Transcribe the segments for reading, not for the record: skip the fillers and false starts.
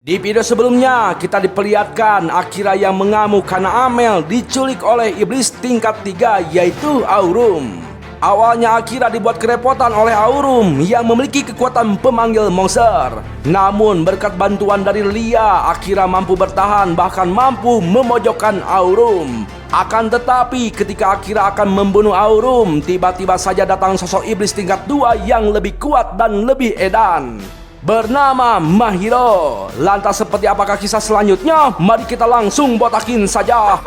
Di video sebelumnya, kita diperlihatkan Akira yang mengamuk karena Amel diculik oleh iblis tingkat 3 yaitu Aurum. Awalnya Akira dibuat kerepotan oleh Aurum yang memiliki kekuatan pemanggil monster. Namun berkat bantuan dari Lia, Akira mampu bertahan bahkan mampu memojokkan Aurum. Akan tetapi ketika Akira akan membunuh Aurum, tiba-tiba saja datang sosok iblis tingkat 2 yang lebih kuat dan lebih edan, bernama Mahiro. Lantas seperti apakah kisah selanjutnya? Mari kita langsung botakin saja.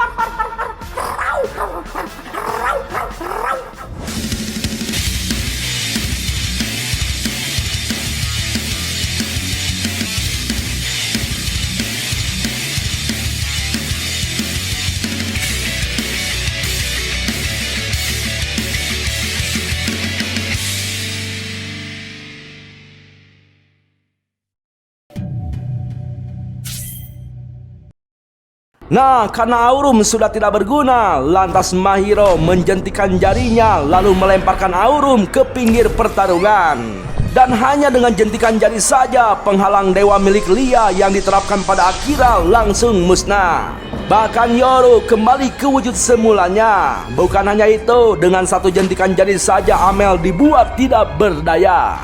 Nah, karena Aurum sudah tidak berguna, lantas Mahiro menjentikan jarinya lalu melemparkan Aurum ke pinggir pertarungan. Dan hanya dengan jentikan jari saja, penghalang dewa milik Lia yang diterapkan pada Akira langsung musnah. Bahkan Yoru kembali ke wujud semulanya. Bukan hanya itu, dengan satu jentikan jari saja Amel dibuat tidak berdaya.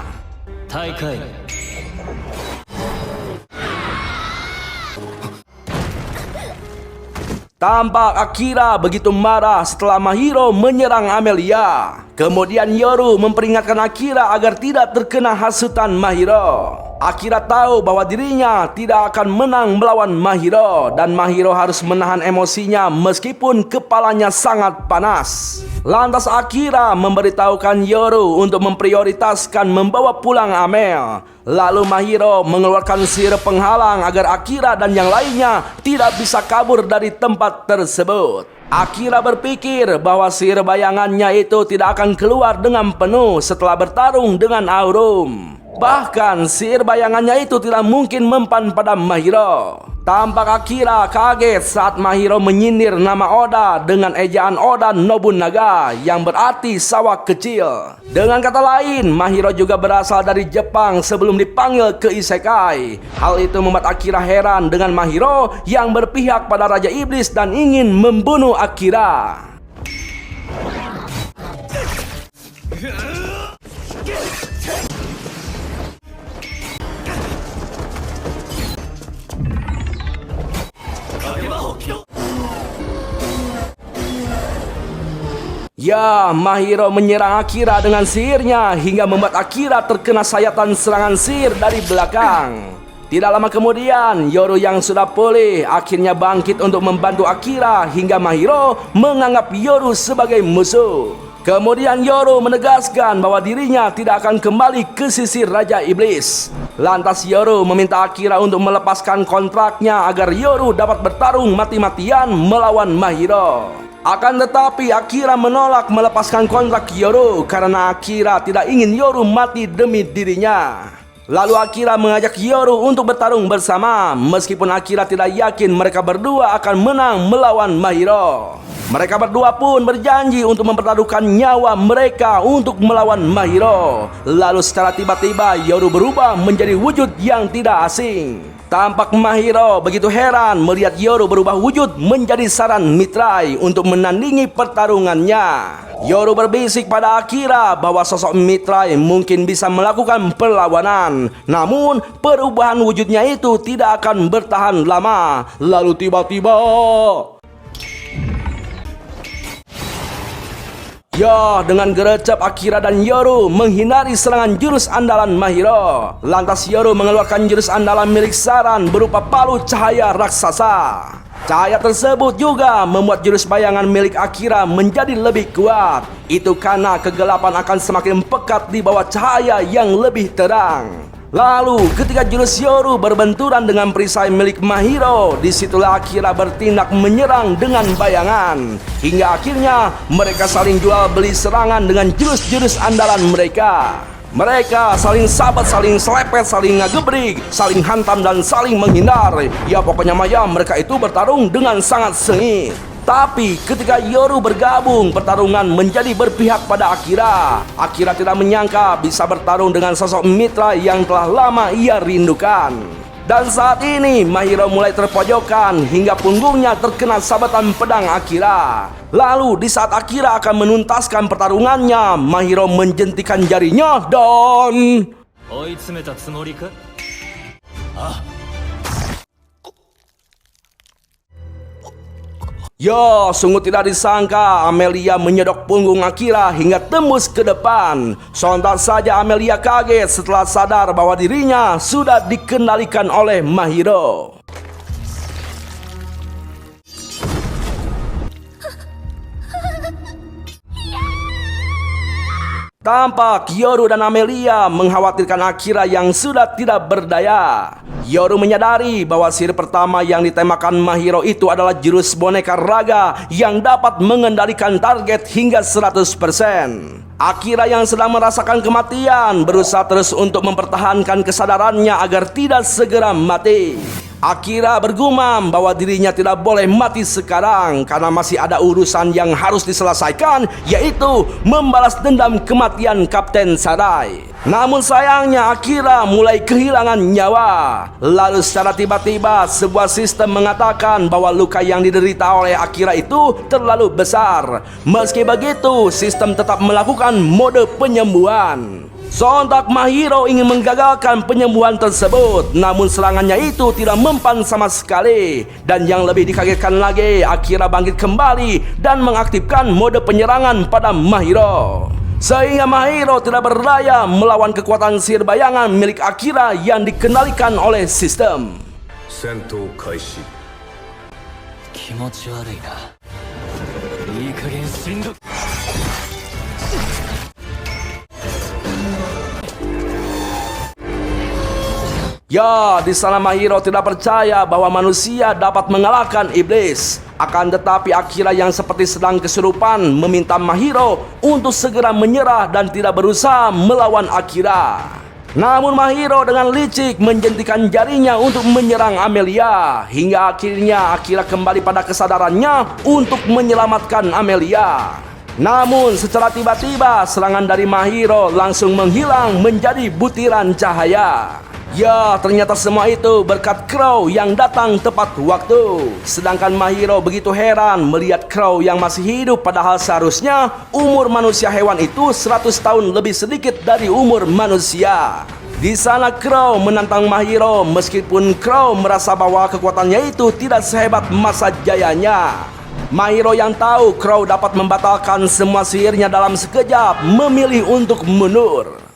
Tampak Akira begitu marah setelah Mahiro menyerang Amelia. Kemudian Yoru memperingatkan Akira agar tidak terkena hasutan Mahiro. Akira tahu bahwa dirinya tidak akan menang melawan Mahiro, dan Mahiro harus menahan emosinya meskipun kepalanya sangat panas. Lantas Akira memberitahukan Yoru untuk memprioritaskan membawa pulang Amel. Lalu Mahiro mengeluarkan sihir penghalang agar Akira dan yang lainnya tidak bisa kabur dari tempat tersebut. Akira berpikir bahwa sihir bayangannya itu tidak akan keluar dengan penuh setelah bertarung dengan Aurum. Bahkan sihir bayangannya itu tidak mungkin mempan pada Mahiro. Tampak Akira kaget saat Mahiro menyindir nama Oda dengan ejaan Oda Nobunaga yang berarti sawah kecil. Dengan kata lain, Mahiro juga berasal dari Jepang sebelum dipanggil ke Isekai. Hal itu membuat Akira heran dengan Mahiro yang berpihak pada Raja Iblis dan ingin membunuh Akira. Ya, Mahiro menyerang Akira dengan sihirnya hingga membuat Akira terkena sayatan serangan sihir dari belakang. Tidak lama kemudian, Yoru yang sudah pulih akhirnya bangkit untuk membantu Akira hingga Mahiro menganggap Yoru sebagai musuh. Kemudian Yoru menegaskan bahwa dirinya tidak akan kembali ke sisi Raja Iblis. Lantas Yoru meminta Akira untuk melepaskan kontraknya agar Yoru dapat bertarung mati-matian melawan Mahiro. Akan tetapi Akira menolak melepaskan kontrak Yoru karena Akira tidak ingin Yoru mati demi dirinya. Lalu Akira mengajak Yoru untuk bertarung bersama, meskipun Akira tidak yakin mereka berdua akan menang melawan Mahiro. Mereka berdua pun berjanji untuk mempertaruhkan nyawa mereka untuk melawan Mahiro. Lalu secara tiba-tiba Yoru berubah menjadi wujud yang tidak asing. Tampak Mahiro begitu heran melihat Yoru berubah wujud menjadi Saran Mitrai untuk menandingi pertarungannya. Yoru berbisik pada Akira bahwa sosok Mitrai mungkin bisa melakukan perlawanan. Namun perubahan wujudnya itu tidak akan bertahan lama. Lalu tiba-tiba, ya, dengan gercep Akira dan Yoru menghindari serangan jurus andalan Mahiro. Lantas Yoru mengeluarkan jurus andalan milik Saran berupa palu cahaya raksasa. Cahaya tersebut juga membuat jurus bayangan milik Akira menjadi lebih kuat. Itu karena kegelapan akan semakin pekat di bawah cahaya yang lebih terang. Lalu ketika jurus Yoru berbenturan dengan perisai milik Mahiro, disitulah Akira bertindak menyerang dengan bayangan. Hingga akhirnya mereka saling jual beli serangan dengan jurus-jurus andalan mereka. Mereka saling sabat, saling selepet, saling ngagebrik, saling hantam dan saling menghindar. Ya pokoknya maya mereka itu bertarung dengan sangat sengit. Tapi ketika Yoru bergabung, pertarungan menjadi berpihak pada Akira. Akira tidak menyangka bisa bertarung dengan sosok mitra yang telah lama ia rindukan. Dan saat ini Mahiro mulai terpojokan hingga punggungnya terkena sabatan pedang Akira. Lalu di saat Akira akan menuntaskan pertarungannya, Mahiro menjentikan jarinya dan... Ya, sungguh tidak disangka Amelia menyedok punggung Akira hingga tembus ke depan. Sontak saja Amelia kaget setelah sadar bahwa dirinya sudah dikendalikan oleh Mahiro. Tampak Yoru dan Amelia mengkhawatirkan Akira yang sudah tidak berdaya. Yoru menyadari bahwa sihir pertama yang ditembakkan Mahiro itu adalah jurus boneka raga yang dapat mengendalikan target hingga 100%. Akira yang sedang merasakan kematian berusaha terus untuk mempertahankan kesadarannya agar tidak segera mati. Akira bergumam bahwa dirinya tidak boleh mati sekarang karena masih ada urusan yang harus diselesaikan, yaitu membalas dendam kematian Kapten Sarai. Namun sayangnya Akira mulai kehilangan nyawa. Lalu secara tiba-tiba sebuah sistem mengatakan bahwa luka yang diderita oleh Akira itu terlalu besar. Meski begitu, sistem tetap melakukan mode penyembuhan. Sontak Mahiro ingin menggagalkan penyembuhan tersebut, namun serangannya itu tidak mempan sama sekali. Dan yang lebih dikagetkan lagi, Akira bangkit kembali dan mengaktifkan mode penyerangan pada Mahiro, sehingga Mahiro tidak berdaya melawan kekuatan sihir bayangan milik Akira yang dikendalikan oleh sistem. Sentou Kaishi. Kimochi warui na. Ii kagen shindo. Ya, di sana Mahiro tidak percaya bahwa manusia dapat mengalahkan iblis. Akan tetapi Akira yang seperti sedang kesurupan meminta Mahiro untuk segera menyerah dan tidak berusaha melawan Akira. Namun Mahiro dengan licik menjentikan jarinya untuk menyerang Amelia, hingga akhirnya Akira kembali pada kesadarannya untuk menyelamatkan Amelia. Namun secara tiba-tiba serangan dari Mahiro langsung menghilang menjadi butiran cahaya. Ya, ternyata semua itu berkat Crow yang datang tepat waktu. Sedangkan Mahiro begitu heran melihat Crow yang masih hidup, padahal seharusnya umur manusia hewan itu 100 tahun lebih sedikit dari umur manusia. Di sana Crow menantang Mahiro meskipun Crow merasa bahwa kekuatannya itu tidak sehebat masa jayanya. Mahiro yang tahu Crow dapat membatalkan semua sihirnya dalam sekejap memilih untuk mundur.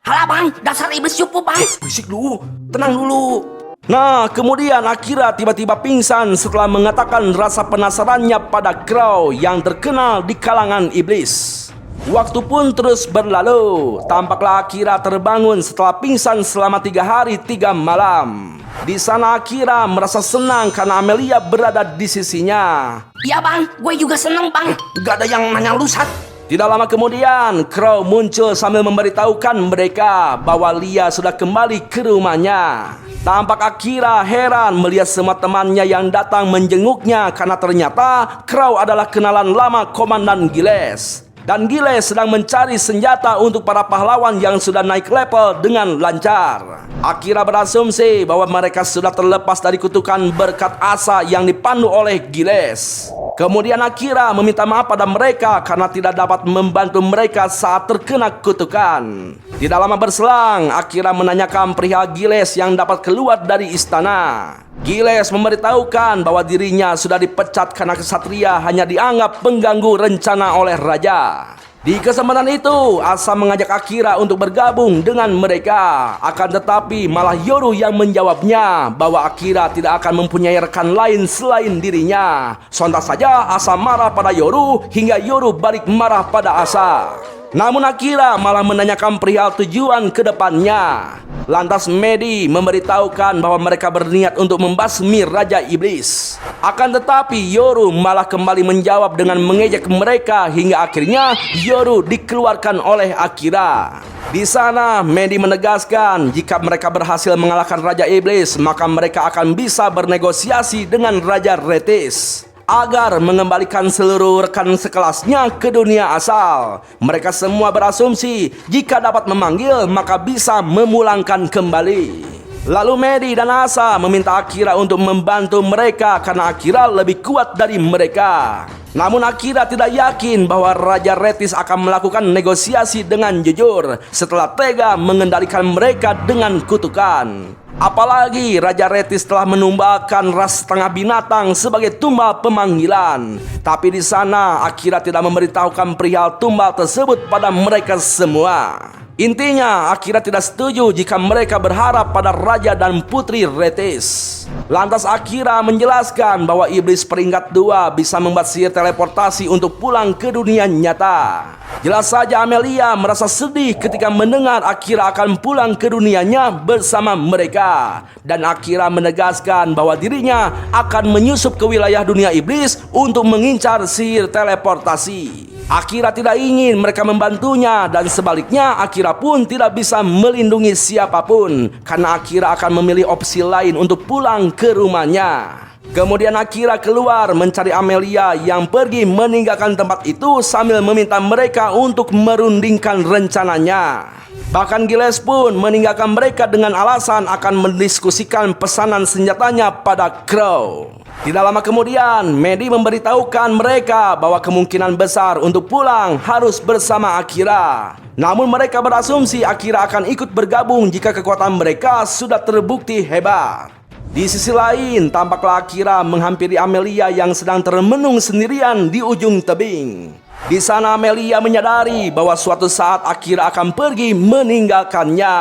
Halah bang, dasar iblis cupu bang. Berisik dulu, tenang dulu. Nah, kemudian Akira tiba-tiba pingsan setelah mengatakan rasa penasarannya pada Crow yang terkenal di kalangan iblis. Waktu pun terus berlalu. Tampaklah Akira terbangun setelah pingsan selama 3 hari 3 malam. Di sana Akira merasa senang karena Amelia berada di sisinya. Iya bang, gue juga seneng bang. Gak ada yang nanya lu, Sat. Tidak lama kemudian, Crow muncul sambil memberitahukan mereka bahwa Lia sudah kembali ke rumahnya. Tampak Akira heran melihat semua temannya yang datang menjenguknya karena ternyata Crow adalah kenalan lama Komandan Giles. Dan Giles sedang mencari senjata untuk para pahlawan yang sudah naik level dengan lancar. Akira berasumsi bahwa mereka sudah terlepas dari kutukan berkat asa yang dipandu oleh Giles. Kemudian Akira meminta maaf pada mereka karena tidak dapat membantu mereka saat terkena kutukan. Tidak lama berselang, Akira menanyakan perihal Giles yang dapat keluar dari istana. Giles memberitahukan bahwa dirinya sudah dipecat karena kesatria hanya dianggap pengganggu rencana oleh raja. Di kesempatan itu, Asa mengajak Akira untuk bergabung dengan mereka. Akan tetapi malah Yoru yang menjawabnya bahwa Akira tidak akan mempunyai rekan lain selain dirinya. Sontak saja Asa marah pada Yoru hingga Yoru balik marah pada Asa. Namun Akira malah menanyakan perihal tujuan ke depannya. Lantas Medi memberitahukan bahwa mereka berniat untuk membasmi Raja Iblis. Akan tetapi Yoru malah kembali menjawab dengan mengejek mereka hingga akhirnya Yoru dikeluarkan oleh Akira. Di sana Medi menegaskan jika mereka berhasil mengalahkan Raja Iblis, maka mereka akan bisa bernegosiasi dengan Raja Retis. agar mengembalikan seluruh rekan sekelasnya ke dunia asal. Mereka semua berasumsi jika dapat memanggil maka bisa memulangkan kembali. Lalu Medi dan Asa meminta Akira untuk membantu mereka karena Akira lebih kuat dari mereka. Namun Akira tidak yakin bahwa Raja Retis akan melakukan negosiasi dengan jujur setelah tega mengendalikan mereka dengan kutukan. Apalagi Raja Retis telah menumbalkan ras setengah binatang sebagai tumbal pemanggilan. Tapi di sana Akira tidak memberitahukan perihal tumbal tersebut pada mereka semua. Intinya Akira tidak setuju jika mereka berharap pada Raja dan Putri Retis. Lantas Akira menjelaskan bahwa iblis peringkat 2 bisa membuat sihir teleportasi untuk pulang ke dunia nyata. Jelas saja Amelia merasa sedih ketika mendengar Akira akan pulang ke dunianya bersama mereka. Dan Akira menegaskan bahwa dirinya akan menyusup ke wilayah dunia iblis untuk mengincar sihir teleportasi. Akira tidak ingin mereka membantunya dan sebaliknya Akira pun tidak bisa melindungi siapapun karena Akira akan memilih opsi lain untuk pulang ke rumahnya. Kemudian Akira keluar mencari Amelia yang pergi meninggalkan tempat itu sambil meminta mereka untuk merundingkan rencananya. Bahkan Giles pun meninggalkan mereka dengan alasan akan mendiskusikan pesanan senjatanya pada Crow. Tidak lama kemudian, Medi memberitahukan mereka bahwa kemungkinan besar untuk pulang harus bersama Akira. Namun mereka berasumsi Akira akan ikut bergabung jika kekuatan mereka sudah terbukti hebat. Di sisi lain, tampaklah Akira menghampiri Amelia yang sedang termenung sendirian di ujung tebing. Di sana Amelia menyadari bahwa suatu saat Akira akan pergi meninggalkannya.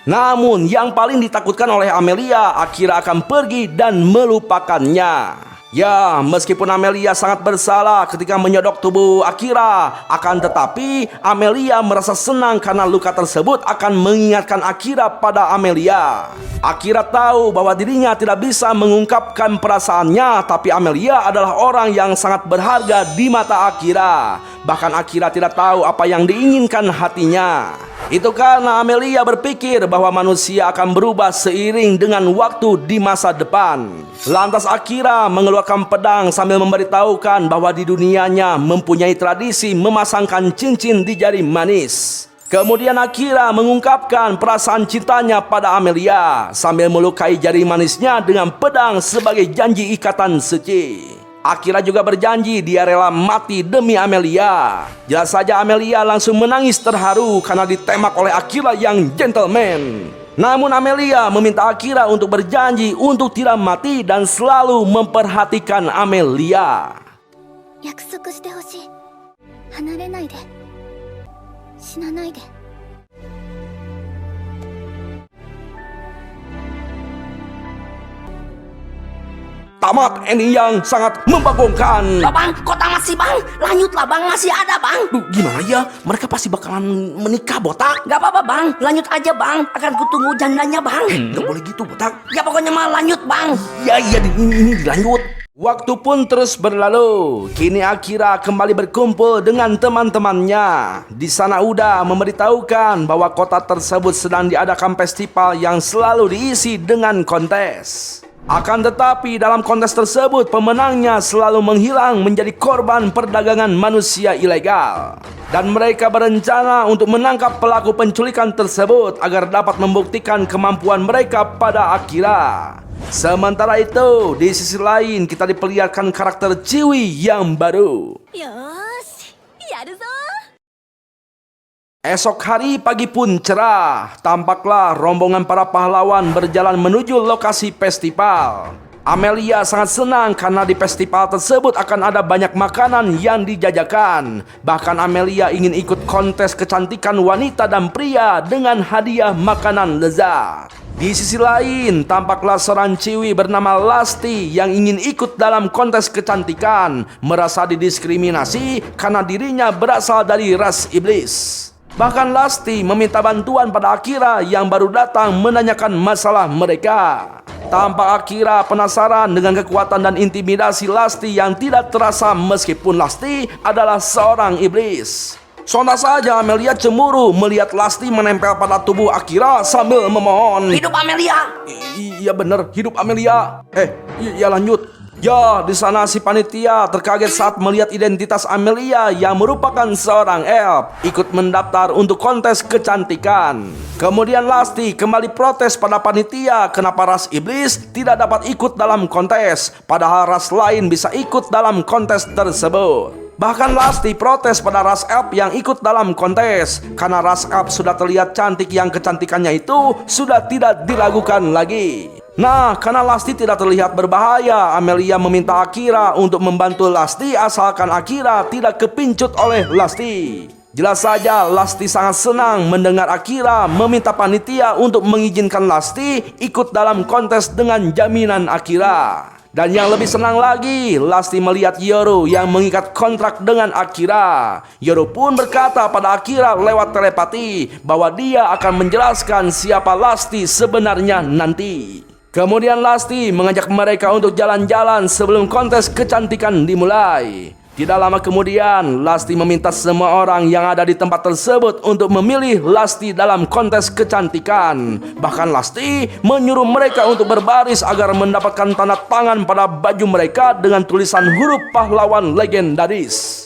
Namun yang paling ditakutkan oleh Amelia, Akira akan pergi dan melupakannya. Ya, meskipun Amelia sangat bersalah ketika menyodok tubuh Akira, akan tetapi Amelia merasa senang karena luka tersebut akan mengingatkan Akira pada Amelia. Akira tahu bahwa dirinya tidak bisa mengungkapkan perasaannya, tapi Amelia adalah orang yang sangat berharga di mata Akira. Bahkan Akira tidak tahu apa yang diinginkan hatinya. Itu karena Amelia berpikir bahwa manusia akan berubah seiring dengan waktu di masa depan. Lantas Akira mengeluarkan pedang sambil memberitahukan bahwa di dunianya mempunyai tradisi memasangkan cincin di jari manis. Kemudian Akira mengungkapkan perasaan cintanya pada Amelia sambil melukai jari manisnya dengan pedang sebagai janji ikatan suci. Akira juga berjanji dia rela mati demi Amelia. Jelas saja Amelia langsung menangis terharu karena ditembak oleh Akira yang gentleman. Namun Amelia meminta Akira untuk berjanji untuk tidak mati dan selalu memperhatikan Amelia. 約束してほしい。離れないで。死なないで。 Tamat ending yang sangat membagongkan. Lah bang, kok tamat sih bang? Lanjutlah bang, masih ada bang. Duh, gimana ya? Mereka pasti bakalan menikah, botak. Gak apa-apa bang, lanjut aja bang. Akan kutunggu jandanya bang. Gak boleh gitu, botak. Ya pokoknya mah lanjut bang. Ya, ini dilanjut. Waktu pun terus berlalu. Kini Akira kembali berkumpul dengan teman-temannya. Di sana Uda memberitahukan bahwa kota tersebut sedang diadakan festival yang selalu diisi dengan kontes. Akan tetapi dalam kontes tersebut pemenangnya selalu menghilang menjadi korban perdagangan manusia ilegal. Dan mereka berencana untuk menangkap pelaku penculikan tersebut agar dapat membuktikan kemampuan mereka pada Akira. Sementara itu, di sisi lain kita diperlihatkan karakter Chiwi yang baru. Yosh, yaru zo. Esok hari pagi pun cerah. Tampaklah rombongan para pahlawan berjalan menuju lokasi festival. Amelia sangat senang karena di festival tersebut akan ada banyak makanan yang dijajakan. Bahkan Amelia ingin ikut kontes kecantikan wanita dan pria dengan hadiah makanan lezat. Di sisi lain, tampaklah seorang Ciwi bernama Lasti yang ingin ikut dalam kontes kecantikan, merasa didiskriminasi karena dirinya berasal dari ras iblis. Bahkan Lasti meminta bantuan pada Akira yang baru datang menanyakan masalah mereka. Tampak Akira penasaran dengan kekuatan dan intimidasi Lasti yang tidak terasa meskipun Lasti adalah seorang iblis. Sontak saja Amelia cemburu melihat Lasti menempel pada tubuh Akira sambil memohon. Hidup Amelia. Iya bener, hidup Amelia. Ya lanjut. Ya, di sana si panitia terkaget saat melihat identitas Amelia yang merupakan seorang elf ikut mendaftar untuk kontes kecantikan. Kemudian Lasty kembali protes pada panitia kenapa ras iblis tidak dapat ikut dalam kontes, padahal ras lain bisa ikut dalam kontes tersebut. Bahkan Lasty protes pada ras elf yang ikut dalam kontes karena ras elf sudah terlihat cantik yang kecantikannya itu sudah tidak diragukan lagi. Nah, karena Lasty tidak terlihat berbahaya, Amelia meminta Akira untuk membantu Lasty asalkan Akira tidak kepincut oleh Lasty. Jelas saja Lasty sangat senang mendengar Akira meminta panitia untuk mengizinkan Lasty ikut dalam kontes dengan jaminan Akira. Dan yang lebih senang lagi, Lasty melihat Yoru yang mengikat kontrak dengan Akira. Yoru pun berkata pada Akira lewat telepati bahwa dia akan menjelaskan siapa Lasty sebenarnya nanti. Kemudian Lasty mengajak mereka untuk jalan-jalan sebelum kontes kecantikan dimulai. Tidak lama kemudian, Lasty meminta semua orang yang ada di tempat tersebut untuk memilih Lasty dalam kontes kecantikan. Bahkan Lasty menyuruh mereka untuk berbaris agar mendapatkan tanda tangan pada baju mereka dengan tulisan huruf pahlawan legendaris.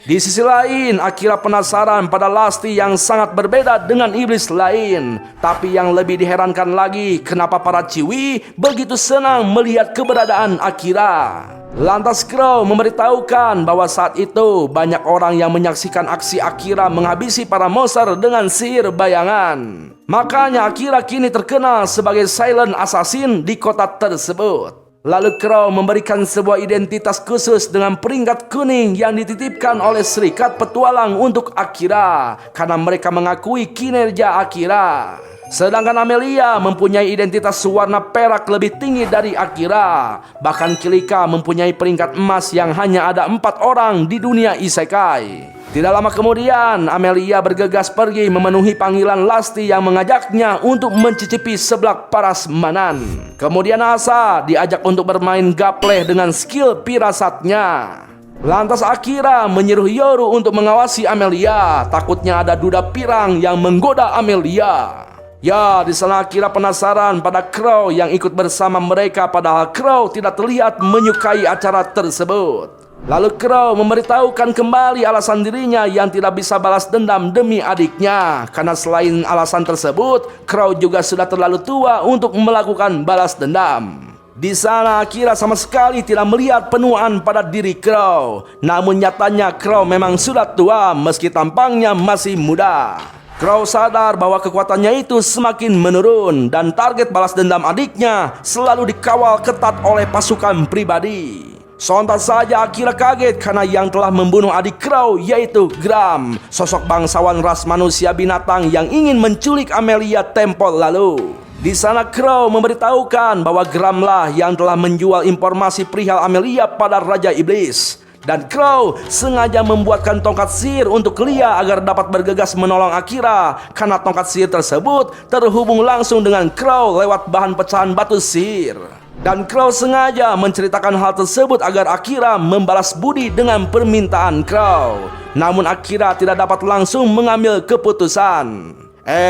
Di sisi lain, Akira penasaran pada Lasty yang sangat berbeda dengan iblis lain. Tapi yang lebih diherankan lagi, kenapa para Chiwi begitu senang melihat keberadaan Akira. Lantas Crow memberitahukan bahwa saat itu banyak orang yang menyaksikan aksi Akira menghabisi para monster dengan sihir bayangan. Makanya Akira kini terkenal sebagai silent assassin di kota tersebut. Lalu Crow memberikan sebuah identitas khusus dengan peringkat kuning yang dititipkan oleh Serikat Petualang untuk Akira karena mereka mengakui kinerja Akira. Sedangkan Amelia mempunyai identitas warna perak lebih tinggi dari Akira. Bahkan Kilika mempunyai peringkat emas yang hanya ada 4 orang di dunia isekai. Tidak lama kemudian, Amelia bergegas pergi memenuhi panggilan Lasty yang mengajaknya untuk mencicipi seblak prasmanan. Kemudian Asa diajak untuk bermain gapleh dengan skill pirasatnya. Lantas Akira menyuruh Yoru untuk mengawasi Amelia, takutnya ada duda pirang yang menggoda Amelia. Ya, di sana Akira penasaran pada Crow yang ikut bersama mereka, padahal Crow tidak terlihat menyukai acara tersebut. Lalu Crow memberitahukan kembali alasan dirinya yang tidak bisa balas dendam demi adiknya. Karena selain alasan tersebut, Crow juga sudah terlalu tua untuk melakukan balas dendam. Di sana Akira sama sekali tidak melihat penuaan pada diri Crow. Namun nyatanya Crow memang sudah tua meski tampangnya masih muda. Crow sadar bahwa kekuatannya itu semakin menurun dan target balas dendam adiknya selalu dikawal ketat oleh pasukan pribadi. Sontak saja Akira kaget karena yang telah membunuh adik Crow yaitu Gram, sosok bangsawan ras manusia binatang yang ingin menculik Amelia tempo lalu. Di sana Crow memberitahukan bahwa Gramlah yang telah menjual informasi perihal Amelia pada Raja Iblis. Dan Crow sengaja membuatkan tongkat sihir untuk Lia agar dapat bergegas menolong Akira karena tongkat sihir tersebut terhubung langsung dengan Crow lewat bahan pecahan batu sihir. Dan Crow sengaja menceritakan hal tersebut agar Akira membalas budi dengan permintaan Crow. Namun Akira tidak dapat langsung mengambil keputusan.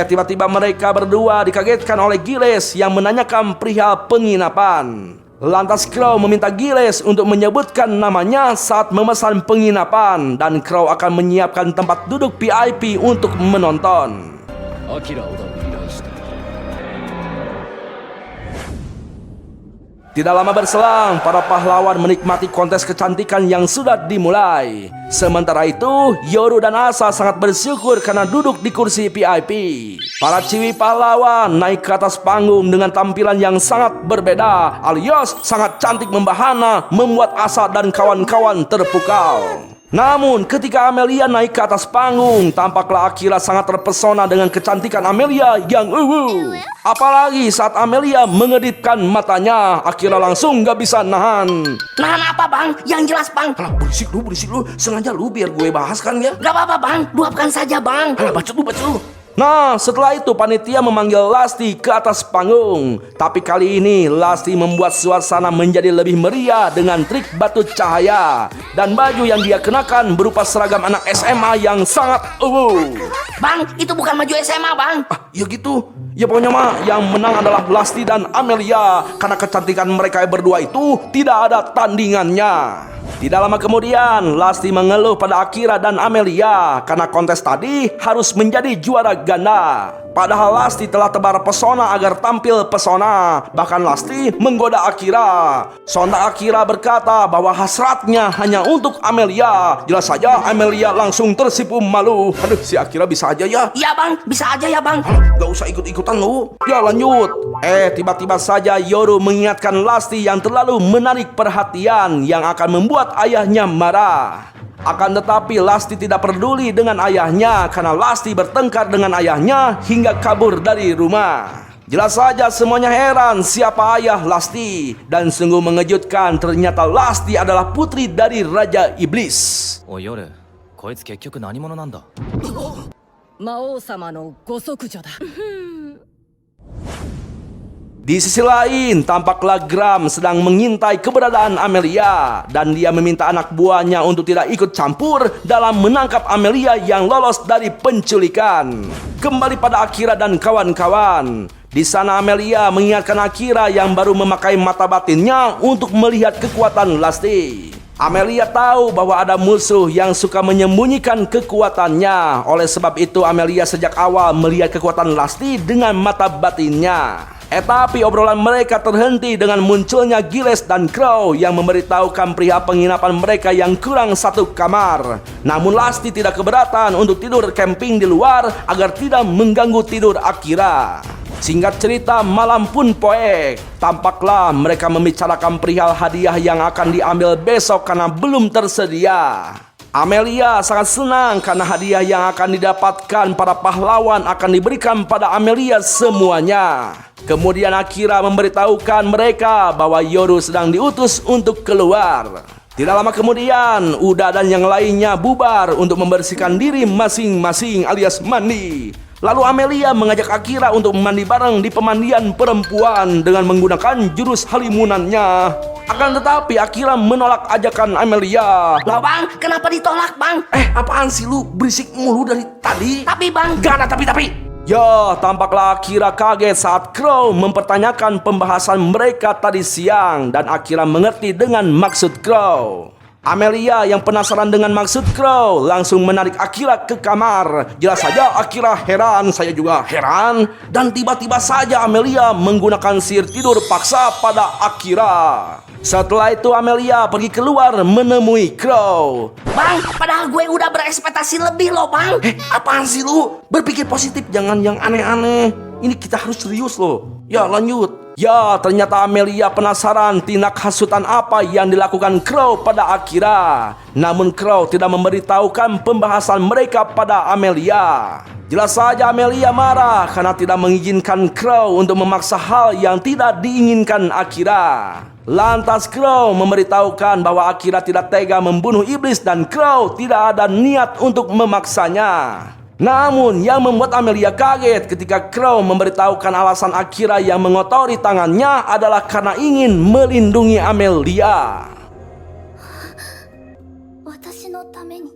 Tiba-tiba mereka berdua dikagetkan oleh Gilles yang menanyakan perihal penginapan. Lantas Crow meminta Gilles untuk menyebutkan namanya saat memesan penginapan. Dan Crow akan menyiapkan tempat duduk VIP untuk menonton. Tidak lama berselang, para pahlawan menikmati kontes kecantikan yang sudah dimulai. Sementara itu, Yoru dan Asa sangat bersyukur karena duduk di kursi VIP. Para Chiwi pahlawan naik ke atas panggung dengan tampilan yang sangat berbeda, alias sangat cantik membahana, membuat Asa dan kawan-kawan terpukau. Namun ketika Amelia naik ke atas panggung, tampaklah Akira sangat terpesona dengan kecantikan Amelia yang Apalagi saat Amelia mengedipkan matanya, Akira langsung gak bisa nahan. Nahan apa bang? Yang jelas bang. Alah berisik lu, sengaja lu biar gue bahas kan ya. Gak apa-apa bang, luapkan saja bang. Alah bacot lu. Nah, setelah itu panitia memanggil Lasty ke atas panggung. Tapi kali ini Lasty membuat suasana menjadi lebih meriah dengan trik batu cahaya. Dan baju yang dia kenakan berupa seragam anak SMA yang sangat Bang, itu bukan maju SMA, Bang. Ya gitu. Ya pokoknya mah yang menang adalah Lasti dan Amelia. Karena kecantikan mereka berdua itu tidak ada tandingannya. Tidak lama kemudian, Lasti mengeluh pada Akira dan Amelia karena kontes tadi harus menjadi juara ganda. Padahal Lasti telah tebar pesona agar tampil pesona. Bahkan Lasti menggoda Akira. Sontak Akira berkata bahwa hasratnya hanya untuk Amelia. Jelas saja Amelia langsung tersipu malu. Aduh, si Akira bisa aja ya. Iya, Bang, bisa aja ya, Bang. Gak usah ikut-ikutan lu. Ya lanjut. Tiba-tiba saja Yoru mengingatkan Lasti yang terlalu menarik perhatian yang akan membuat ayahnya marah. Akan tetapi Lasti tidak peduli dengan ayahnya karena Lasti bertengkar dengan ayahnya hingga kabur dari rumah. Jelas saja semuanya heran siapa ayah Lasti. Dan sungguh mengejutkan ternyata Lasti adalah putri dari Raja Iblis. おい夜こいつ結局何者なんだ 魔王様のご息女だ Di sisi lain, tampaklah Gram sedang mengintai keberadaan Amelia dan dia meminta anak buahnya untuk tidak ikut campur dalam menangkap Amelia yang lolos dari penculikan. Kembali pada Akira dan kawan-kawan. Di sana Amelia mengingatkan Akira yang baru memakai mata batinnya untuk melihat kekuatan Lasti. Amelia tahu bahwa ada musuh yang suka menyembunyikan kekuatannya. Oleh sebab itu Amelia sejak awal melihat kekuatan Lasti dengan mata batinnya. Tapi obrolan mereka terhenti dengan munculnya Giles dan Crow yang memberitahukan perihal penginapan mereka yang kurang satu kamar. Namun Lasti tidak keberatan untuk tidur camping di luar agar tidak mengganggu tidur Akira. Singkat cerita, malam pun poek. Tampaklah mereka membicarakan perihal hadiah yang akan diambil besok karena belum tersedia. Amelia sangat senang karena hadiah yang akan didapatkan para pahlawan akan diberikan pada Amelia semuanya. Kemudian Akira memberitahukan mereka bahwa Yoru sedang diutus untuk keluar. Tidak lama kemudian, Uda dan yang lainnya bubar untuk membersihkan diri masing-masing alias mandi. Lalu Amelia mengajak Akira untuk mandi bareng di pemandian perempuan dengan menggunakan jurus halimunannya. Akan tetapi Akira menolak ajakan Amelia. Lah, Bang, kenapa ditolak, Bang? Apaan sih lu? Berisik mulu dari tadi. Tapi, Bang, Gak ada tapi. Ya, tampaklah Akira kaget saat Crow mempertanyakan pembahasan mereka tadi siang. Dan Akira mengerti dengan maksud Crow. Amelia yang penasaran dengan maksud Crow langsung menarik Akira ke kamar. Jelas saja Akira heran, saya juga heran. Dan tiba-tiba saja Amelia menggunakan sihir tidur paksa pada Akira. Setelah itu Amelia pergi keluar menemui Crow. Bang, padahal gue udah berekspektasi lebih loh, Bang. Apaan sih lu? Berpikir positif, jangan yang aneh-aneh. Ini kita harus serius loh. Ya lanjut. Ya, ternyata Amelia penasaran tindak hasutan apa yang dilakukan Crow pada Akira. Namun Crow tidak memberitahukan pembahasan mereka pada Amelia. Jelas saja Amelia marah karena tidak mengizinkan Crow untuk memaksa hal yang tidak diinginkan Akira. Lantas Crow memberitahukan bahwa Akira tidak tega membunuh iblis dan Crow tidak ada niat untuk memaksanya. Namun yang membuat Amelia kaget ketika Crow memberitahukan alasan Akira yang mengotori tangannya adalah karena ingin melindungi Amelia. 私のために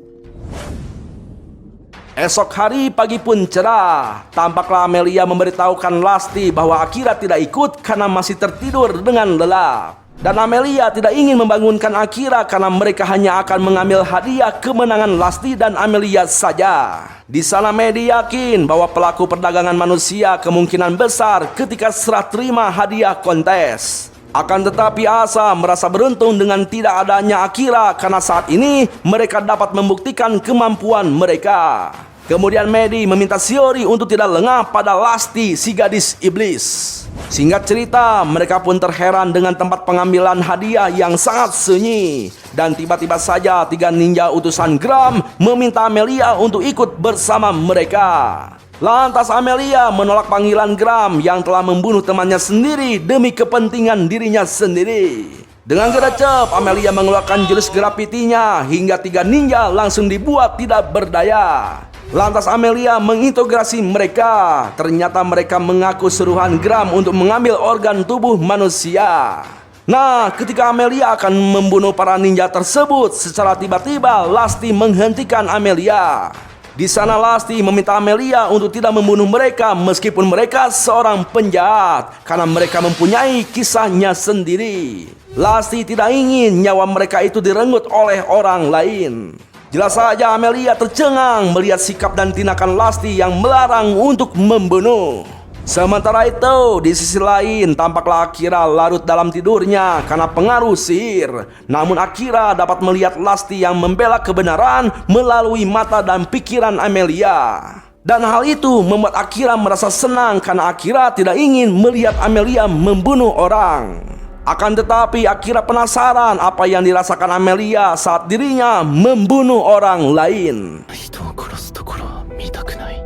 Esok hari pagi pun cerah. Tampaklah Amelia memberitahukan Lasti bahwa Akira tidak ikut karena masih tertidur dengan lelap. Dan Amelia tidak ingin membangunkan Akira karena mereka hanya akan mengambil hadiah kemenangan Lasti dan Amelia saja. Di sana Medi yakin bahwa pelaku perdagangan manusia kemungkinan besar ketika serah terima hadiah kontes. Akan tetapi Asa merasa beruntung dengan tidak adanya Akira karena saat ini mereka dapat membuktikan kemampuan mereka. Kemudian Medi meminta Shiori untuk tidak lengah pada Lasti, si gadis iblis. Singkat cerita, mereka pun terheran dengan tempat pengambilan hadiah yang sangat sunyi. Dan tiba-tiba saja 3 ninja utusan Gram meminta Amelia untuk ikut bersama mereka. Lantas Amelia menolak panggilan Gram yang telah membunuh temannya sendiri demi kepentingan dirinya sendiri. Dengan gercep, Amelia mengeluarkan jurus grafitinya hingga 3 ninja langsung dibuat tidak berdaya. Lantas Amelia mengintegrasi mereka. Ternyata mereka mengaku suruhan Gram untuk mengambil organ tubuh manusia. Nah, ketika Amelia akan membunuh para ninja tersebut, secara tiba-tiba Lasti menghentikan Amelia. Di sana Lasti meminta Amelia untuk tidak membunuh mereka meskipun mereka seorang penjahat karena mereka mempunyai kisahnya sendiri. Lasti tidak ingin nyawa mereka itu direnggut oleh orang lain. Jelas saja Amelia tercengang melihat sikap dan tindakan Lasti yang melarang untuk membunuh. Sementara itu, di sisi lain tampaklah Akira larut dalam tidurnya karena pengaruh sihir. Namun Akira dapat melihat Lasti yang membela kebenaran melalui mata dan pikiran Amelia. Dan hal itu membuat Akira merasa senang karena Akira tidak ingin melihat Amelia membunuh orang. Akan tetapi Akira penasaran apa yang dirasakan Amelia saat dirinya membunuh orang lain. 人を殺すところは見たくない。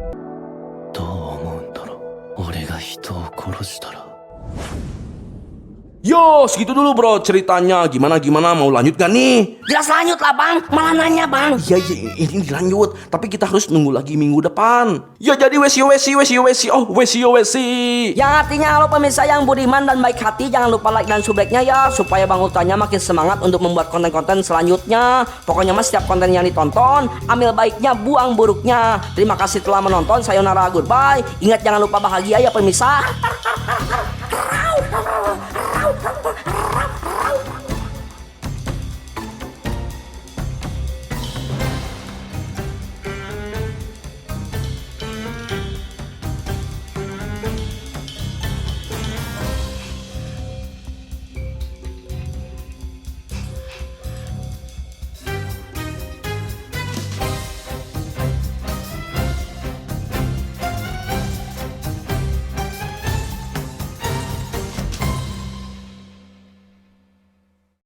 どう思うんだろう。俺が人を殺したら。 Yo, segitu dulu bro ceritanya. Gimana mau lanjut gak nih? Jelas lanjut lah bang, malah nanya bang. Iya, ini dilanjut. Tapi kita harus nunggu lagi minggu depan. Ya jadi wesi. Yang artinya halo pemirsa yang budiman dan baik hati, jangan lupa like dan subscribe-nya ya, supaya Bang Ultanya makin semangat untuk membuat konten-konten selanjutnya. Pokoknya mas setiap konten yang ditonton, ambil baiknya, buang buruknya. Terima kasih telah menonton, sayonara, goodbye. Ingat jangan lupa bahagia ya pemirsa.